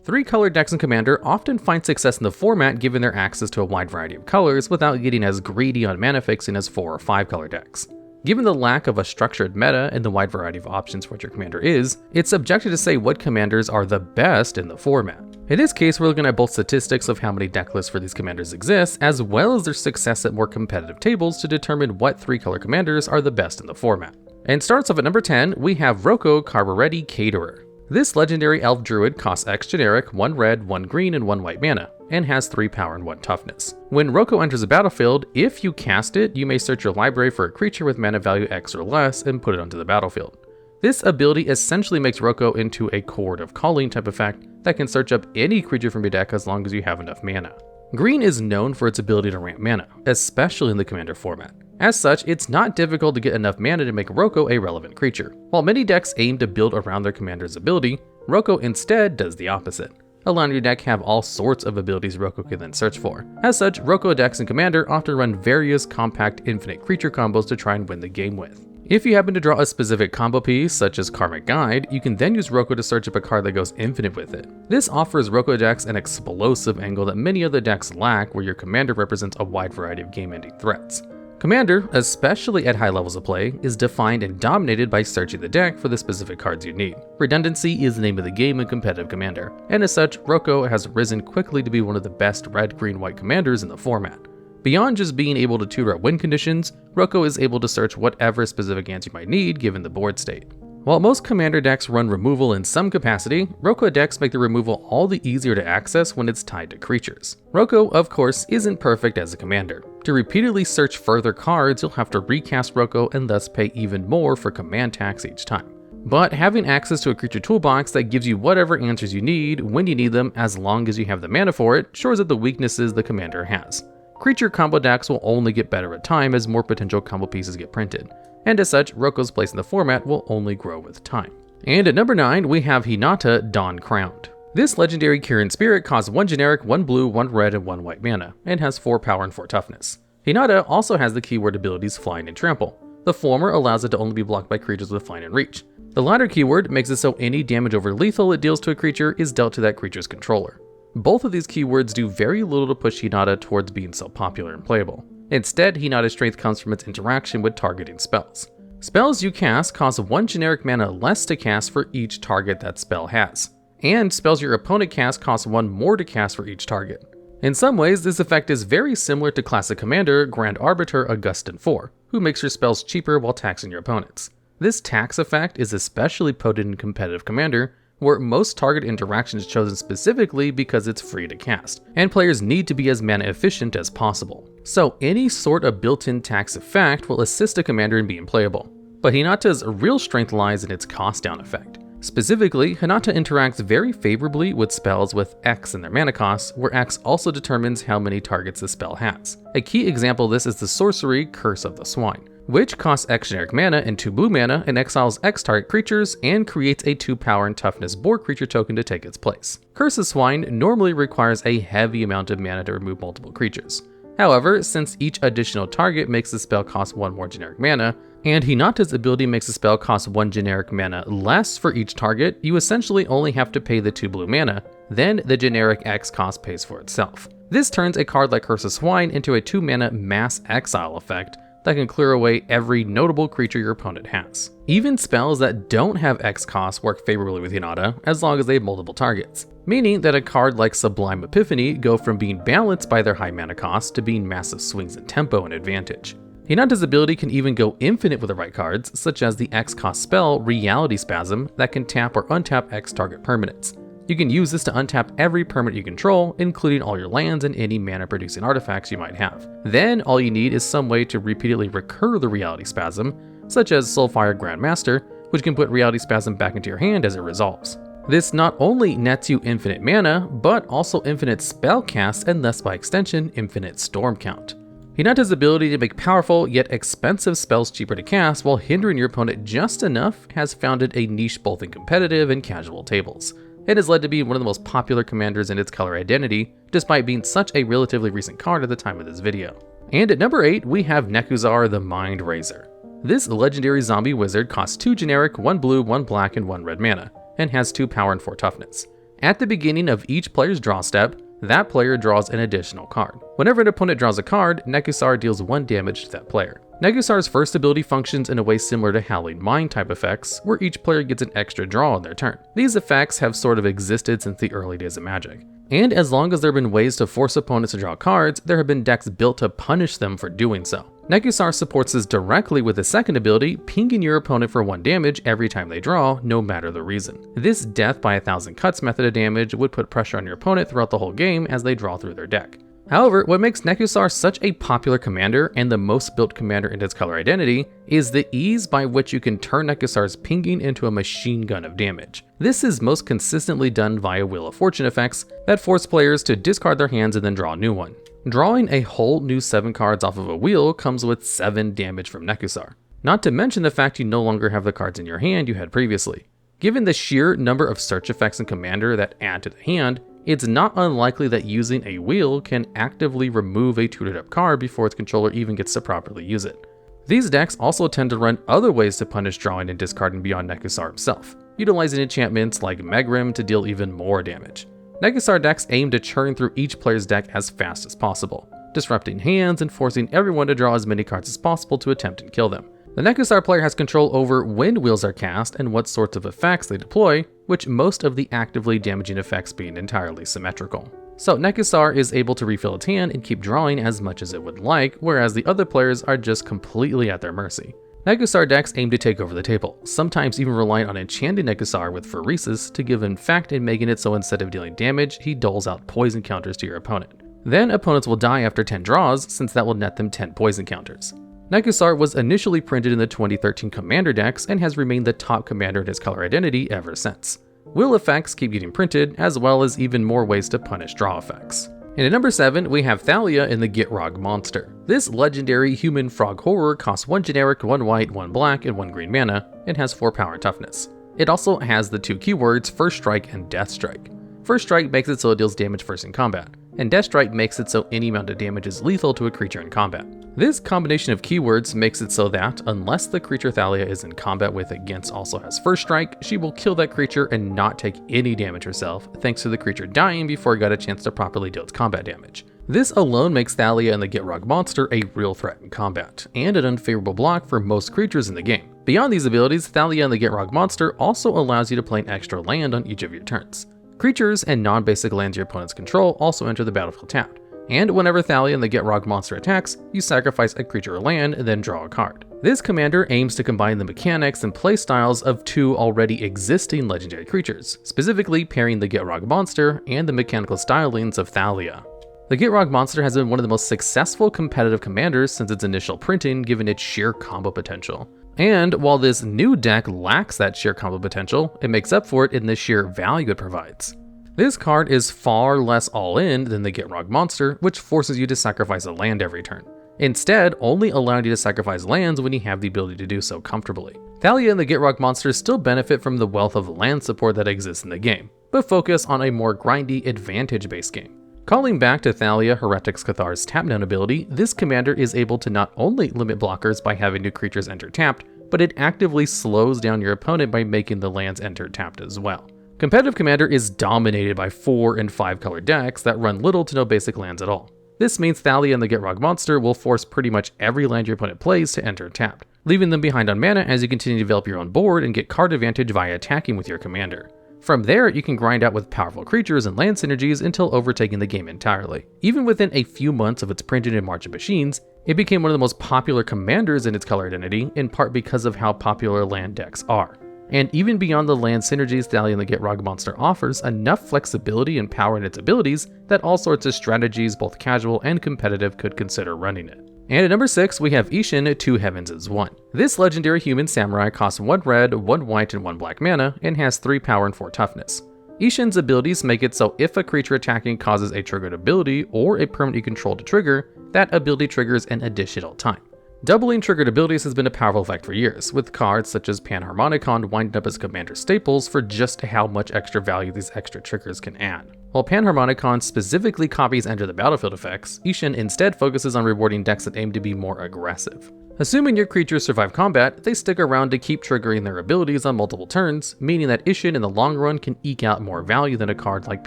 3-color decks in Commander often find success in the format given their access to a wide variety of colors without getting as greedy on mana fixing as 4 or 5-color decks. Given the lack of a structured meta and the wide variety of options for what your commander is, it's subjective to say what commanders are the best in the format. In this case, we're looking at both statistics of how many deck lists for these commanders exist, as well as their success at more competitive tables to determine what 3-color commanders are the best in the format. And starts off at number 10, we have Rocco Cabaretti Caterer. This legendary elf druid costs X generic, 1 red, 1 green, and 1 white mana, and has 3 power and 1 toughness. When Rocco enters the battlefield, if you cast it, you may search your library for a creature with mana value X or less and put it onto the battlefield. This ability essentially makes Rocco into a Chord of Calling type effect that can search up any creature from your deck as long as you have enough mana. Green is known for its ability to ramp mana, especially in the Commander format. As such, it's not difficult to get enough mana to make Rocco a relevant creature. While many decks aim to build around their commander's ability, Rocco instead does the opposite, allowing your deck have all sorts of abilities Rocco can then search for. As such, Rocco decks in Commander often run various compact infinite creature combos to try and win the game with. If you happen to draw a specific combo piece, such as Karmic Guide, you can then use Rocco to search up a card that goes infinite with it. This offers Rocco decks an explosive angle that many other decks lack, where your commander represents a wide variety of game-ending threats. Commander, especially at high levels of play, is defined and dominated by searching the deck for the specific cards you need. Redundancy is the name of the game in competitive Commander, and as such, Rocco has risen quickly to be one of the best red, green, white commanders in the format. Beyond just being able to tutor at win conditions, Rocco is able to search whatever specific answer you might need given the board state. While most Commander decks run removal in some capacity, Rocco decks make the removal all the easier to access when it's tied to creatures. Rocco, of course, isn't perfect as a commander. To repeatedly search further cards, you'll have to recast Rocco and thus pay even more for command tax each time. But having access to a creature toolbox that gives you whatever answers you need when you need them as long as you have the mana for it shores up the weaknesses the commander has. Creature combo decks will only get better at time as more potential combo pieces get printed, and as such, Rocco's place in the format will only grow with time. And at number 9, we have Hinata Uncrowned. This legendary Kirin Spirit costs 1 generic, 1 blue, 1 red, and 1 white mana, and has 4 power and 4 toughness. Hinata also has the keyword abilities Flying and Trample. The former allows it to only be blocked by creatures with Flying and Reach. The latter keyword makes it so any damage over lethal it deals to a creature is dealt to that creature's controller. Both of these keywords do very little to push Hinata towards being so popular and playable. Instead, Hinata's strength comes from its interaction with targeting spells. Spells you cast cost 1 generic mana less to cast for each target that spell has, and spells your opponent casts cost 1 more to cast for each target. In some ways, this effect is very similar to classic commander Grand Arbiter Augustin IV, who makes your spells cheaper while taxing your opponents. This tax effect is especially potent in competitive commander, where most target interaction is chosen specifically because it's free to cast, and players need to be as mana efficient as possible. So any sort of built-in tax effect will assist a commander in being playable. But Hinata's real strength lies in its cost down effect. Specifically, Hinata interacts very favorably with spells with X in their mana costs, where X also determines how many targets the spell has. A key example of this is the sorcery Curse of the Swine, which costs X generic mana and 2 blue mana and exiles X target creatures and creates a 2 power and toughness board creature token to take its place. Curse of Swine normally requires a heavy amount of mana to remove multiple creatures. However, since each additional target makes the spell cost 1 more generic mana, and Hinata's ability makes the spell cost 1 generic mana less for each target, you essentially only have to pay the 2 blue mana, then the generic X cost pays for itself. This turns a card like Curse of Swine into a 2 mana mass exile effect that can clear away every notable creature your opponent has. Even spells that don't have X costs work favorably with Hinata as long as they have multiple targets, meaning that a card like Sublime Epiphany go from being balanced by their high mana cost to being massive swings in tempo and advantage. Hinata's ability can even go infinite with the right cards, such as the X cost spell Reality Spasm that can tap or untap X target permanents. You can use this to untap every permanent you control, including all your lands and any mana producing artifacts you might have. Then all you need is some way to repeatedly recur the Reality Spasm, such as Soulfire Grandmaster, which can put Reality Spasm back into your hand as it resolves. This not only nets you infinite mana, but also infinite spell cast and thus by extension, infinite storm count. Hinata's ability to make powerful yet expensive spells cheaper to cast while hindering your opponent just enough has founded a niche both in competitive and casual tables. It has led to being one of the most popular commanders in its color identity, despite being such a relatively recent card at the time of this video. And at number 8, we have Nekusar the Mindrazer. This legendary zombie wizard costs 2 generic, 1 blue, 1 black, and 1 red mana, and has 2 power and 4 toughness. At the beginning of each player's draw step, that player draws an additional card. Whenever an opponent draws a card, Nekusar deals 1 damage to that player. Nekusar's first ability functions in a way similar to Howling Mind type effects, where each player gets an extra draw on their turn. These effects have sort of existed since the early days of Magic. And as long as there have been ways to force opponents to draw cards, there have been decks built to punish them for doing so. Nekusar supports this directly with his second ability, pinging your opponent for 1 damage every time they draw, no matter the reason. This death by 1,000 cuts method of damage would put pressure on your opponent throughout the whole game as they draw through their deck. However, what makes Nekusar such a popular commander and the most built commander in its color identity is the ease by which you can turn Nekusar's pinging into a machine gun of damage. This is most consistently done via Wheel of Fortune effects that force players to discard their hands and then draw a new one. Drawing a whole new 7 cards off of a wheel comes with 7 damage from Nekusar, not to mention the fact you no longer have the cards in your hand you had previously. Given the sheer number of search effects in Commander that add to the hand, it's not unlikely that using a wheel can actively remove a tutored up card before its controller even gets to properly use it. These decks also tend to run other ways to punish drawing and discarding beyond Nekusar himself, utilizing enchantments like Megrim to deal even more damage. Nekusar decks aim to churn through each player's deck as fast as possible, disrupting hands and forcing everyone to draw as many cards as possible to attempt and kill them. The Nekusar player has control over when wheels are cast and what sorts of effects they deploy, which most of the actively damaging effects being entirely symmetrical. So Nekusar is able to refill its hand and keep drawing as much as it would like, whereas the other players are just completely at their mercy. Nekusar decks aim to take over the table, sometimes even relying on enchanting Nekusar with Pheresis to give him fact and making it so instead of dealing damage, he doles out poison counters to your opponent. Then opponents will die after 10 draws, since that will net them 10 poison counters. Nekusar was initially printed in the 2013 Commander decks and has remained the top commander in his color identity ever since. Wheel effects keep getting printed, as well as even more ways to punish draw effects. And at number 7, we have Thalia in the Gitrog monster. This legendary human frog horror costs 1 generic, 1 white, 1 black, and 1 green mana, and has 4 power and toughness. It also has the 2 keywords First Strike and Death Strike. First Strike makes it so it deals damage first in combat, and Death Strike makes it so any amount of damage is lethal to a creature in combat. This combination of keywords makes it so that, unless the creature Thalia is in combat with against also has First Strike, she will kill that creature and not take any damage herself, thanks to the creature dying before it got a chance to properly deal its combat damage. This alone makes Thalia and the Gitrog monster a real threat in combat, and an unfavorable block for most creatures in the game. Beyond these abilities, Thalia and the Gitrog monster also allows you to play an extra land on each of your turns. Creatures and non-basic lands your opponents control also enter the battlefield tapped, and whenever Thalia and the Gitrog monster attacks, you sacrifice a creature or land and then draw a card. This commander aims to combine the mechanics and playstyles of 2 already existing legendary creatures, specifically pairing the Gitrog monster and the mechanical stylings of Thalia. The Gitrog monster has been one of the most successful competitive commanders since its initial printing, given its sheer combo potential. And while this new deck lacks that sheer combo potential, it makes up for it in the sheer value it provides. This card is far less all-in than the Gitrog monster, which forces you to sacrifice a land every turn, instead only allowing you to sacrifice lands when you have the ability to do so comfortably. Thalia and the Gitrog monster still benefit from the wealth of land support that exists in the game, but focus on a more grindy, advantage-based game. Calling back to Thalia Heretic's Cathar's tap down ability, this commander is able to not only limit blockers by having new creatures enter tapped, but it actively slows down your opponent by making the lands enter tapped as well. Competitive Commander is dominated by 4 and 5 color decks that run little to no basic lands at all. This means Thalia and the Gitrog monster will force pretty much every land your opponent plays to enter tapped, leaving them behind on mana as you continue to develop your own board and get card advantage via attacking with your commander. From there, you can grind out with powerful creatures and land synergies until overtaking the game entirely. Even within a few months of its printing in March of Machines, it became one of the most popular commanders in its color identity, in part because of how popular land decks are. And even beyond the land synergies Thalia and the Gitrog monster offers enough flexibility and power in its abilities that all sorts of strategies, both casual and competitive, could consider running it. And at number 6, we have Isshin, 2 heavens is 1. This legendary human samurai costs 1 red, 1 white, and 1 black mana, and has 3 power and 4 toughness. Isshin's abilities make it so if a creature attacking causes a triggered ability or a permanent you control to trigger, that ability triggers an additional time. Doubling triggered abilities has been a powerful effect for years, with cards such as Panharmonicon winding up as commander staples for just how much extra value these extra triggers can add. While Panharmonicon specifically copies enter the battlefield effects, Isshin instead focuses on rewarding decks that aim to be more aggressive. Assuming your creatures survive combat, they stick around to keep triggering their abilities on multiple turns, meaning that Isshin in the long run can eke out more value than a card like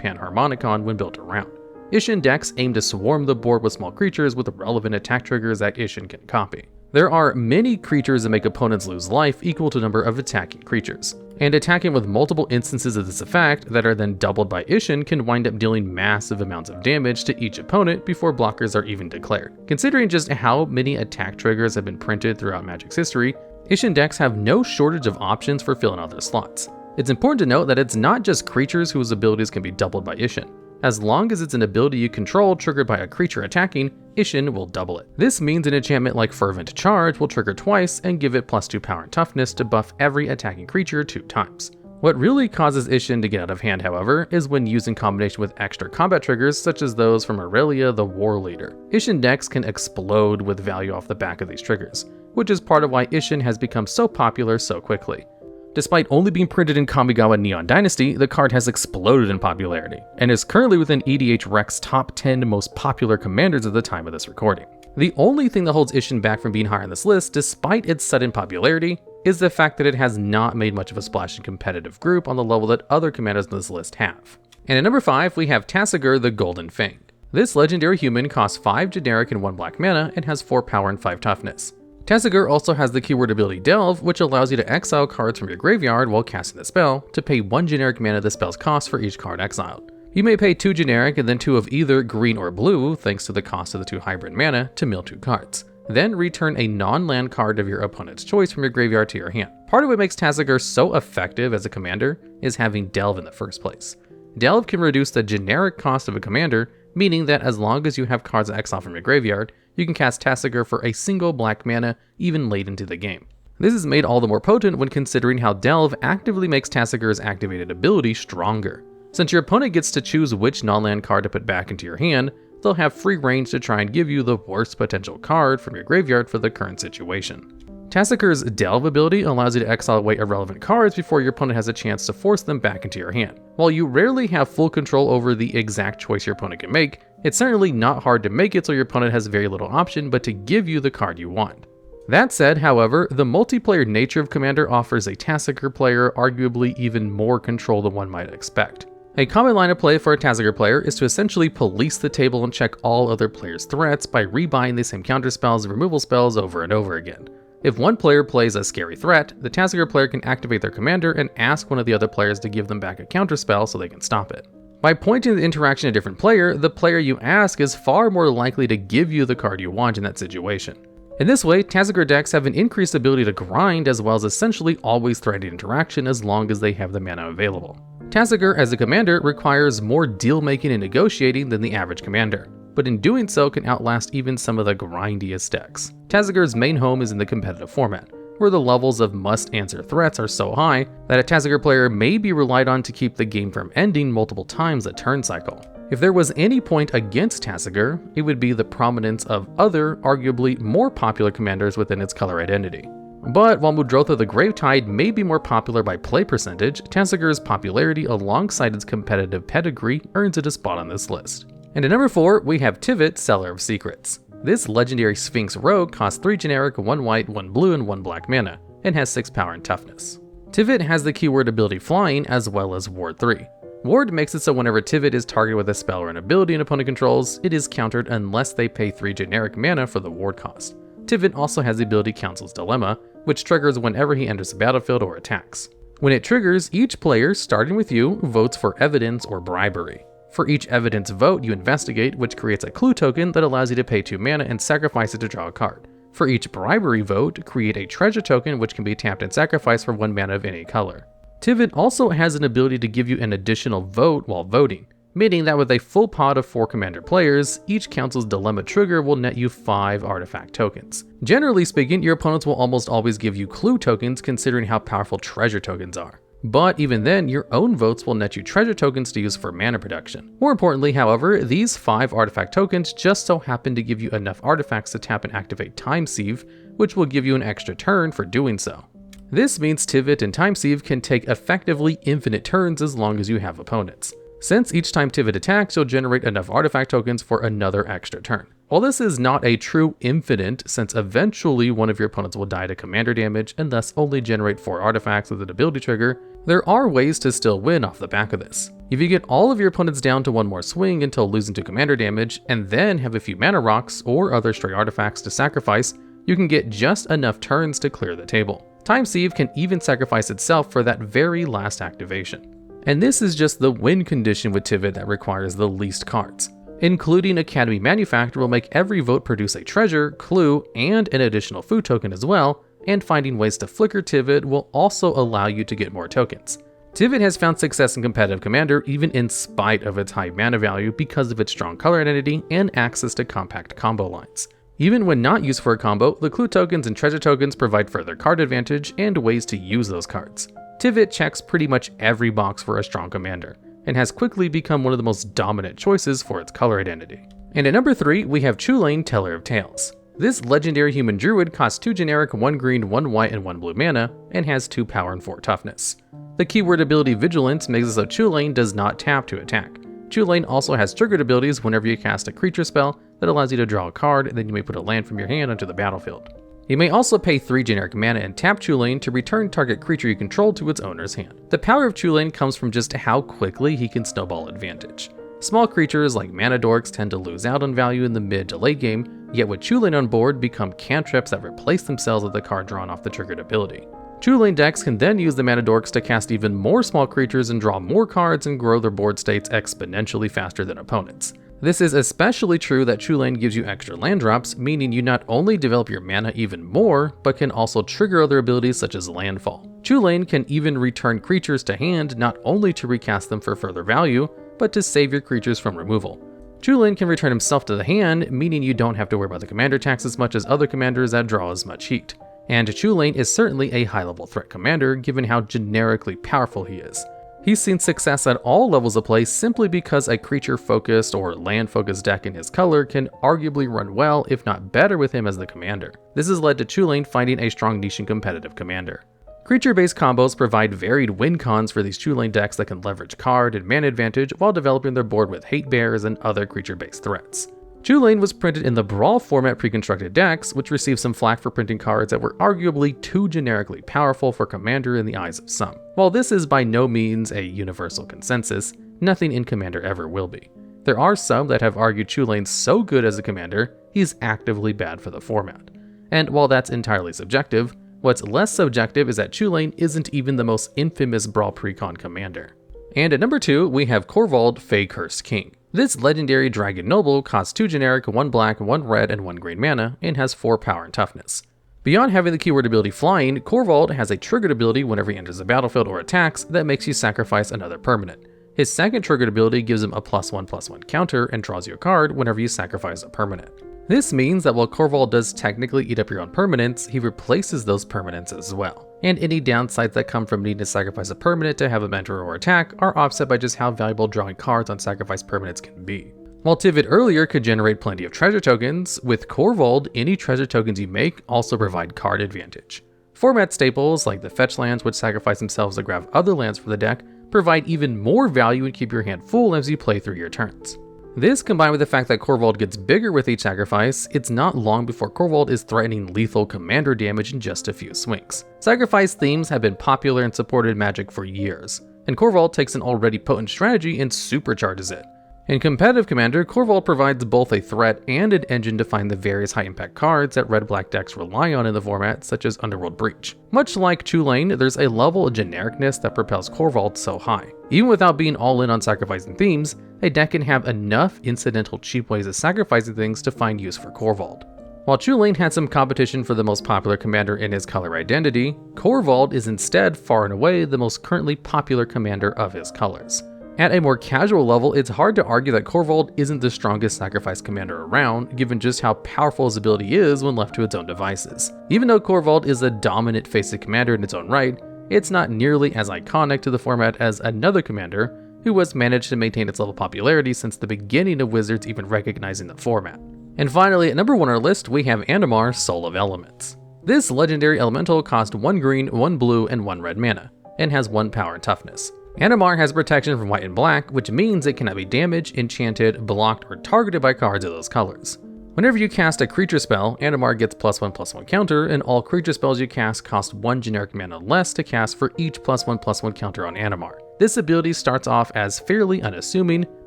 Panharmonicon when built around. Isshin decks aim to swarm the board with small creatures with relevant attack triggers that Isshin can copy. There are many creatures that make opponents lose life equal to the number of attacking creatures, and attacking with multiple instances of this effect that are then doubled by Isshin can wind up dealing massive amounts of damage to each opponent before blockers are even declared. Considering just how many attack triggers have been printed throughout Magic's history, Isshin decks have no shortage of options for filling out their slots. It's important to note that it's not just creatures whose abilities can be doubled by Isshin. As long as it's an ability you control triggered by a creature attacking, Isshin will double it. This means an enchantment like Fervent Charge will trigger twice and give it +2 power and toughness to buff every attacking creature 2 times. What really causes Isshin to get out of hand, however, is when used in combination with extra combat triggers such as those from Aurelia the War Leader. Isshin decks can explode with value off the back of these triggers, which is part of why Isshin has become so popular so quickly. Despite only being printed in Kamigawa Neon Dynasty, the card has exploded in popularity, and is currently within EDH Rec's top 10 most popular commanders at the time of this recording. The only thing that holds Isshin back from being higher on this list, despite its sudden popularity, is the fact that it has not made much of a splash in competitive group on the level that other commanders on this list have. And at number 5, we have Tasigur the Golden Fang. This legendary human costs 5 generic and 1 black mana and has 4 power and 5 toughness. Tasigur also has the keyword ability Delve, which allows you to exile cards from your graveyard while casting the spell to pay 1 generic mana the spell's cost for each card exiled. You may pay 2 generic and then 2 of either green or blue, thanks to the cost of the 2 hybrid mana, to mill 2 cards. Then return a non-land card of your opponent's choice from your graveyard to your hand. Part of what makes Tasigur so effective as a commander is having Delve in the first place. Delve can reduce the generic cost of a commander, meaning that as long as you have cards exiled from your graveyard, you can cast Tasigur for a single black mana even late into the game. This is made all the more potent when considering how Delve actively makes Tasigur's activated ability stronger. Since your opponent gets to choose which non-land card to put back into your hand, they'll have free range to try and give you the worst potential card from your graveyard for the current situation. Tasigur's Delve ability allows you to exile away irrelevant cards before your opponent has a chance to force them back into your hand. While you rarely have full control over the exact choice your opponent can make, it's certainly not hard to make it so your opponent has very little option but to give you the card you want. That said, however, the multiplayer nature of Commander offers a Tasigur player arguably even more control than one might expect. A common line of play for a Tasigur player is to essentially police the table and check all other players' threats by rebuying the same counterspells and removal spells over and over again. If one player plays a scary threat, the Tasigur player can activate their commander and ask one of the other players to give them back a counterspell so they can stop it. By pointing the interaction at a different player, the player you ask is far more likely to give you the card you want in that situation. In this way, Tasigur decks have an increased ability to grind as well as essentially always threatening interaction as long as they have the mana available. Tasigur as a commander requires more deal making and negotiating than the average commander, but in doing so can outlast even some of the grindiest decks. Tasigur's main home is in the competitive format, where the levels of must-answer threats are so high that a Tasigur player may be relied on to keep the game from ending multiple times a turn cycle. If there was any point against Tasigur, it would be the prominence of other, arguably more popular commanders within its color identity. But while Muldrotha the Gravetide may be more popular by play percentage, Tasigur's popularity alongside its competitive pedigree earns it a spot on this list. And at number 4, we have Tivit, Seller of Secrets. This legendary Sphinx rogue costs 3 generic, 1 white, 1 blue, and 1 black mana, and has 6 power and toughness. Tivit has the keyword ability Flying as well as Ward 3. Ward makes it so whenever Tivit is targeted with a spell or an ability an opponent controls, it is countered unless they pay 3 generic mana for the ward cost. Tivit also has the ability Council's Dilemma, which triggers whenever he enters the battlefield or attacks. When it triggers, each player, starting with you, votes for evidence or bribery. For each evidence vote, you investigate, which creates a clue token that allows you to pay 2 mana and sacrifice it to draw a card. For each bribery vote, create a treasure token which can be tapped and sacrificed for 1 mana of any color. Tivit also has an ability to give you an additional vote while voting, meaning that with a full pot of 4 commander players, each Council's Dilemma trigger will net you 5 artifact tokens. Generally speaking, your opponents will almost always give you clue tokens considering how powerful treasure tokens are. But even then, your own votes will net you treasure tokens to use for mana production. More importantly, however, these 5 artifact tokens just so happen to give you enough artifacts to tap and activate Time Sieve, which will give you an extra turn for doing so. This means Tivit and Timesieve can take effectively infinite turns as long as you have opponents. Since each time Tivit attacks, you'll generate enough artifact tokens for another extra turn. While this is not a true infinite, since eventually one of your opponents will die to commander damage and thus only generate 4 artifacts with an ability trigger, there are ways to still win off the back of this. If you get all of your opponents down to one more swing until losing to commander damage, and then have a few mana rocks or other stray artifacts to sacrifice, you can get just enough turns to clear the table. Timesieve can even sacrifice itself for that very last activation. And this is just the win condition with Tivit that requires the least cards. Including Academy Manufactor will make every vote produce a treasure, clue, and an additional food token as well, and finding ways to flicker Tivit will also allow you to get more tokens. Tivit has found success in competitive Commander even in spite of its high mana value because of its strong color identity and access to compact combo lines. Even when not used for a combo, the clue tokens and treasure tokens provide further card advantage and ways to use those cards. Tivit checks pretty much every box for a strong commander, and has quickly become one of the most dominant choices for its color identity. And at number 3, we have Chulane, Teller of Tales. This legendary human druid costs 2 generic, 1 green, 1 white, and 1 blue mana, and has 2 power and 4 toughness. The keyword ability Vigilance makes it so Chulane does not tap to attack. Chulane also has triggered abilities whenever you cast a creature spell that allows you to draw a card, and then you may put a land from your hand onto the battlefield. You may also pay 3 generic mana and tap Chulane to return target creature you control to its owner's hand. The power of Chulane comes from just how quickly he can snowball advantage. Small creatures like mana dorks tend to lose out on value in the mid to late game, yet with Chulane on board become cantrips that replace themselves with the card drawn off the triggered ability. Chulane decks can then use the mana dorks to cast even more small creatures and draw more cards and grow their board states exponentially faster than opponents. This is especially true that Chulane gives you extra land drops, meaning you not only develop your mana even more, but can also trigger other abilities such as landfall. Chulane can even return creatures to hand not only to recast them for further value, but to save your creatures from removal. Chulane can return himself to the hand, meaning you don't have to worry about the commander tax as much as other commanders that draw as much heat. And Chulane is certainly a high-level threat commander given how generically powerful he is. He's seen success at all levels of play simply because a creature-focused or land-focused deck in his color can arguably run well, if not better, with him as the commander. This has led to Chulane finding a strong niche in competitive commander. Creature-based combos provide varied win cons for these Chulane decks that can leverage card and mana advantage while developing their board with hate bears and other creature-based threats. Chulane was printed in the Brawl format pre-constructed decks, which received some flack for printing cards that were arguably too generically powerful for Commander in the eyes of some. While this is by no means a universal consensus, nothing in Commander ever will be. There are some that have argued Chulane's so good as a commander, he's actively bad for the format. And while that's entirely subjective, what's less subjective is that Chulane isn't even the most infamous Brawl pre-con commander. And at number 2, we have Korvold, Fey Cursed King. This legendary Dragon Noble costs 2 generic, 1 black, 1 red, and 1 green mana, and has 4 power and toughness. Beyond having the keyword ability Flying, Korvold has a triggered ability whenever he enters the battlefield or attacks that makes you sacrifice another permanent. His second triggered ability gives him a +1/+1 counter and draws you a card whenever you sacrifice a permanent. This means that while Korvold does technically eat up your own permanents, he replaces those permanents as well. And any downsides that come from needing to sacrifice a permanent to have a mentor or attack are offset by just how valuable drawing cards on sacrifice permanents can be. While Tivit earlier could generate plenty of treasure tokens, with Korvold, any treasure tokens you make also provide card advantage. Format staples like the fetch lands, which sacrifice themselves to grab other lands from the deck, provide even more value and keep your hand full as you play through your turns. This, combined with the fact that Korvold gets bigger with each sacrifice, it's not long before Korvold is threatening lethal commander damage in just a few swings. Sacrifice themes have been popular and supported in Magic for years, and Korvold takes an already potent strategy and supercharges it. In competitive Commander, Korvold provides both a threat and an engine to find the various high-impact cards that red-black decks rely on in the format, such as Underworld Breach. Much like Chulane, there's a level of genericness that propels Korvold so high. Even without being all in on sacrificing themes, a deck can have enough incidental cheap ways of sacrificing things to find use for Korvold. While Chulane had some competition for the most popular commander in his color identity, Korvold is instead far and away the most currently popular commander of his colors. At a more casual level, it's hard to argue that Korvold isn't the strongest sacrifice commander around, given just how powerful his ability is when left to its own devices. Even though Korvold is a dominant face-up commander in its own right, it's not nearly as iconic to the format as another commander, who has managed to maintain its level of popularity since the beginning of Wizards even recognizing the format. And finally, at number 1 on our list, we have Animar, Soul of Elements. This legendary elemental costs 1 green, 1 blue, and 1 red mana, and has 1 power and toughness. Animar has protection from white and black, which means it cannot be damaged, enchanted, blocked, or targeted by cards of those colors. Whenever you cast a creature spell, Animar gets +1/+1 counter, and all creature spells you cast cost 1 generic mana less to cast for each +1/+1 counter on Animar. This ability starts off as fairly unassuming,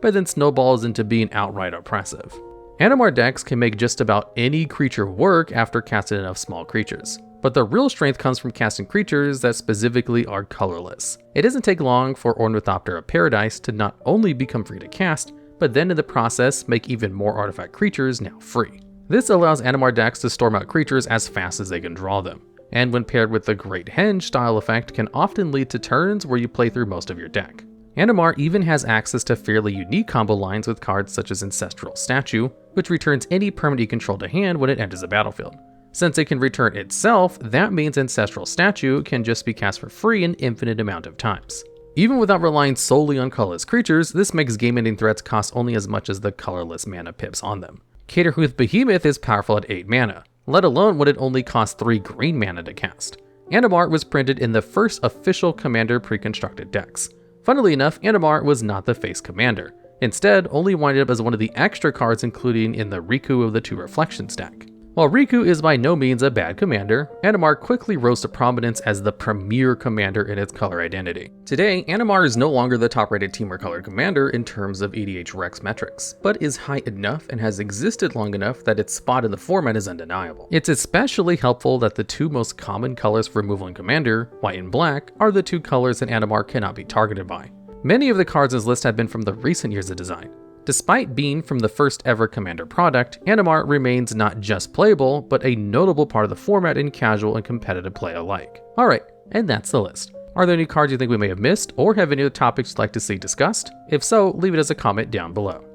but then snowballs into being outright oppressive. Animar decks can make just about any creature work after casting enough small creatures, but the real strength comes from casting creatures that specifically are colorless. It doesn't take long for Ornithopter of Paradise to not only become free to cast, but then in the process make even more artifact creatures now free. This allows Animar decks to storm out creatures as fast as they can draw them, and when paired with the Great Henge style effect can often lead to turns where you play through most of your deck. Animar even has access to fairly unique combo lines with cards such as Ancestral Statue, which returns any permanent you control to hand when it enters the battlefield. Since it can return itself, that means Ancestral Statue can just be cast for free an infinite amount of times. Even without relying solely on colorless creatures, this makes game-ending threats cost only as much as the colorless mana pips on them. Caterer Behemoth is powerful at 8 mana, let alone when it only costs 3 green mana to cast. Animar was printed in the first official Commander pre-constructed decks. Funnily enough, Animar was not the face commander. Instead, only winded up as one of the extra cards including in the Riku of the Two Reflections deck. While Riku is by no means a bad commander, Animar quickly rose to prominence as the premier commander in its color identity. Today, Animar is no longer the top-rated team or colored commander in terms of EDH Rex metrics, but is high enough and has existed long enough that its spot in the format is undeniable. It's especially helpful that the 2 most common colors for removal in Commander, white and black, are the 2 colors that Animar cannot be targeted by. Many of the cards in this list have been from the recent years of design. Despite being from the first ever Commander product, Animar remains not just playable, but a notable part of the format in casual and competitive play alike. Alright, and that's the list. Are there any cards you think we may have missed, or have any other topics you'd like to see discussed? If so, leave it as a comment down below.